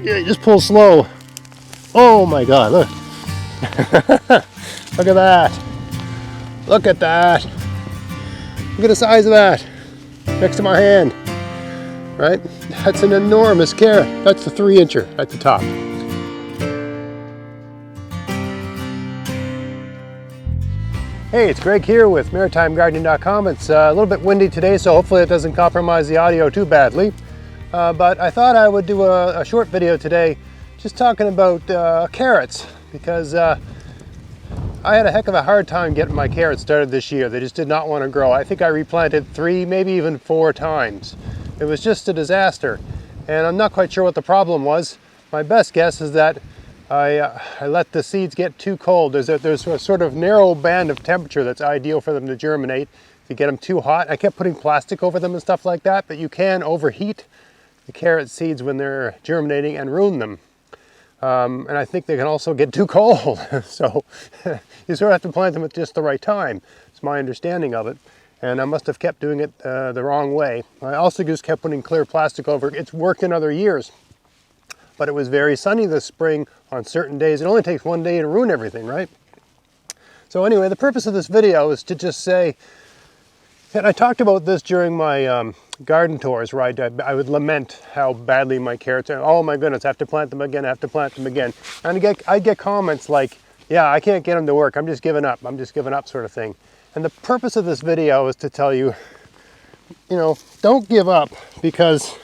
Yeah, just pull slow. Oh my God, look. Look at that. Look at that. Look at the size of that. Next to my hand, right? That's an enormous carrot. That's the 3-incher at the top. Hey, it's Greg here with MaritimeGardening.com. It's a little bit windy today, so hopefully it doesn't compromise the audio too badly. But I thought I would do a short video today just talking about carrots, because I had a heck of a hard time getting my carrots started this year. They just did not want to grow. I think I replanted 3, maybe even 4 times. It was just a disaster, and I'm not quite sure what the problem was. My best guess is that I let the seeds get too cold. There's a sort of narrow band of temperature that's ideal for them to germinate. If you get them too hot, I kept putting plastic over them and stuff like that, but you can overheat the carrot seeds when they're germinating and ruin them. And I think they can also get too cold. So you sort of have to plant them at just the right time. It's my understanding of it. And I must have kept doing it the wrong way. I also just kept putting clear plastic over it. It's worked in other years. But it was very sunny this spring on certain days. It only takes one day to ruin everything, right? So anyway, the purpose of this video is to just say, and I talked about this during my garden tours, where I would lament how badly my carrots are. Oh my goodness, I have to plant them again, I have to plant them again. And I'd get comments like, yeah, I can't get them to work, I'm just giving up sort of thing. And the purpose of this video is to tell you, don't give up, because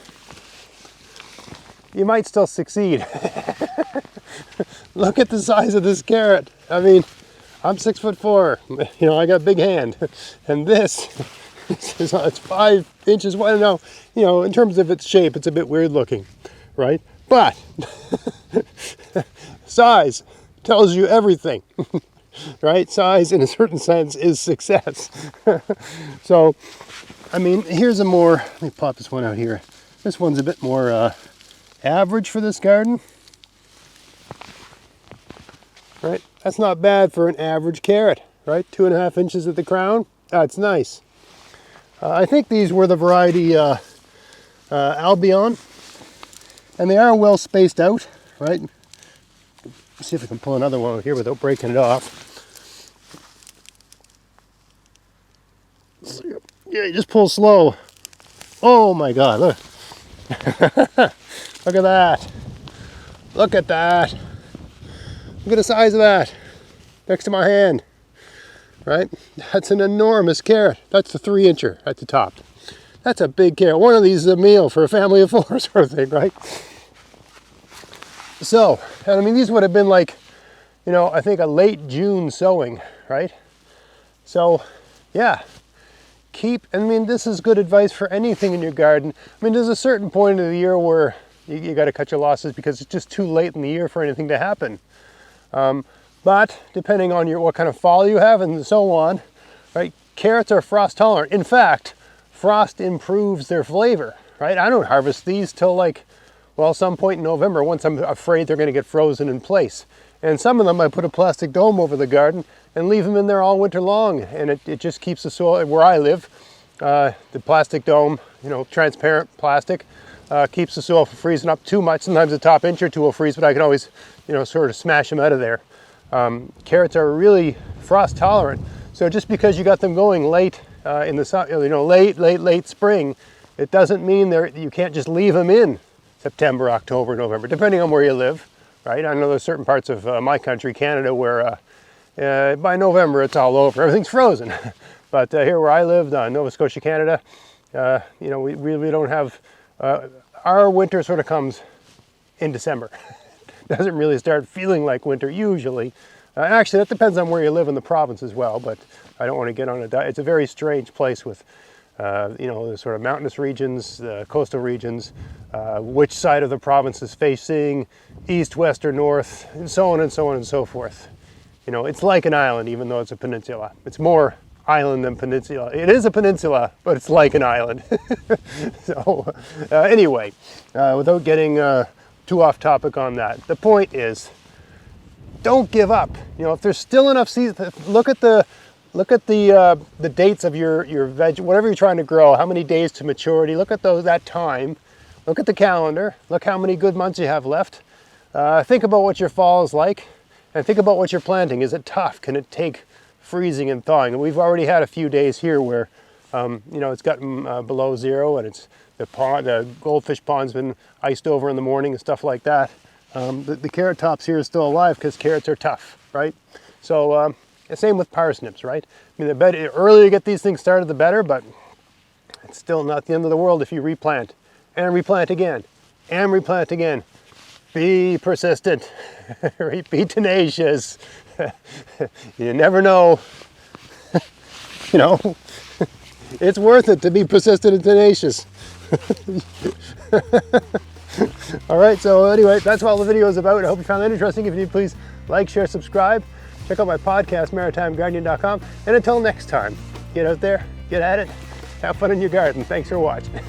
you might still succeed. Look at the size of this carrot. I mean, I'm 6'4", I got a big hand, and this it's 5 inches wide. Now, in terms of its shape, it's a bit weird looking, right? But size tells you everything, right? Size, in a certain sense, is success. So, I mean, here's a more, let me pop this one out here. This one's a bit more average for this garden, right? That's not bad for an average carrot, right? 2.5 inches at the crown. That's nice. I think these were the variety Albion, and they are well spaced out, right? Let's see if I can pull another one out here without breaking it off. Yeah, you just pull slow. Oh my God, look. Look at that. Look at that. Look at the size of that. Next to my hand, right? That's an enormous carrot. That's the 3-incher at the top. That's a big carrot. One of these is a meal for a family of 4 sort of thing, right? So, and I mean, these would have been like, I think a late June sowing, right? So, yeah. This is good advice for anything in your garden. I mean, there's a certain point of the year where you got to cut your losses because it's just too late in the year for anything to happen. But depending on what kind of fall you have and so on, right? Carrots are frost tolerant. In fact, frost improves their flavor, right? I don't harvest these till some point in November, once I'm afraid they're going to get frozen in place. And some of them I put a plastic dome over the garden and leave them in there all winter long, and it just keeps the soil, where I live, the plastic dome, transparent plastic, keeps the soil from freezing up too much. Sometimes the top inch or two will freeze, but I can always, sort of smash them out of there. Carrots are really frost tolerant, so just because you got them going late in the late spring, it doesn't mean you can't just leave them in September, October, November, depending on where you live, right? I know there's certain parts of my country, Canada, where by November it's all over, everything's frozen. But here where I live, Nova Scotia, Canada, we really don't have, our winter sort of comes in December. Doesn't really start feeling like winter usually. Actually, that depends on where you live in the province as well, but I don't want to get on it's a very strange place with, the sort of mountainous regions, the coastal regions, which side of the province is facing, east, west, or north, and so on and so on and so forth. It's like an island, even though it's a peninsula. It's more island than peninsula. It is a peninsula, but it's like an island. So, anyway, without getting too off topic on that, the point is, don't give up. If there's still enough seeds, look at the dates of your veg, whatever you're trying to grow. How many days to maturity? Look at that time. look at the calendar, look how many good months you have left. Think about what your fall is like, and think about what you're planting. Is it tough? Can it take freezing and thawing? And we've already had a few days here where it's gotten below zero, and it's the goldfish pond's been iced over in the morning and stuff like that. The carrot tops here are still alive because carrots are tough, right? So same with parsnips, right? I mean, the earlier you get these things started, the better, but it's still not the end of the world if you replant and replant again and replant again. Be persistent, be tenacious. You never know. It's worth it to be persistent and tenacious. All right, so anyway, that's what all the video is about. I hope you found that interesting. If you did, please like, share, subscribe. Check out my podcast, maritimegardening.com. And until next time, get out there, get at it, have fun in your garden. Thanks for watching.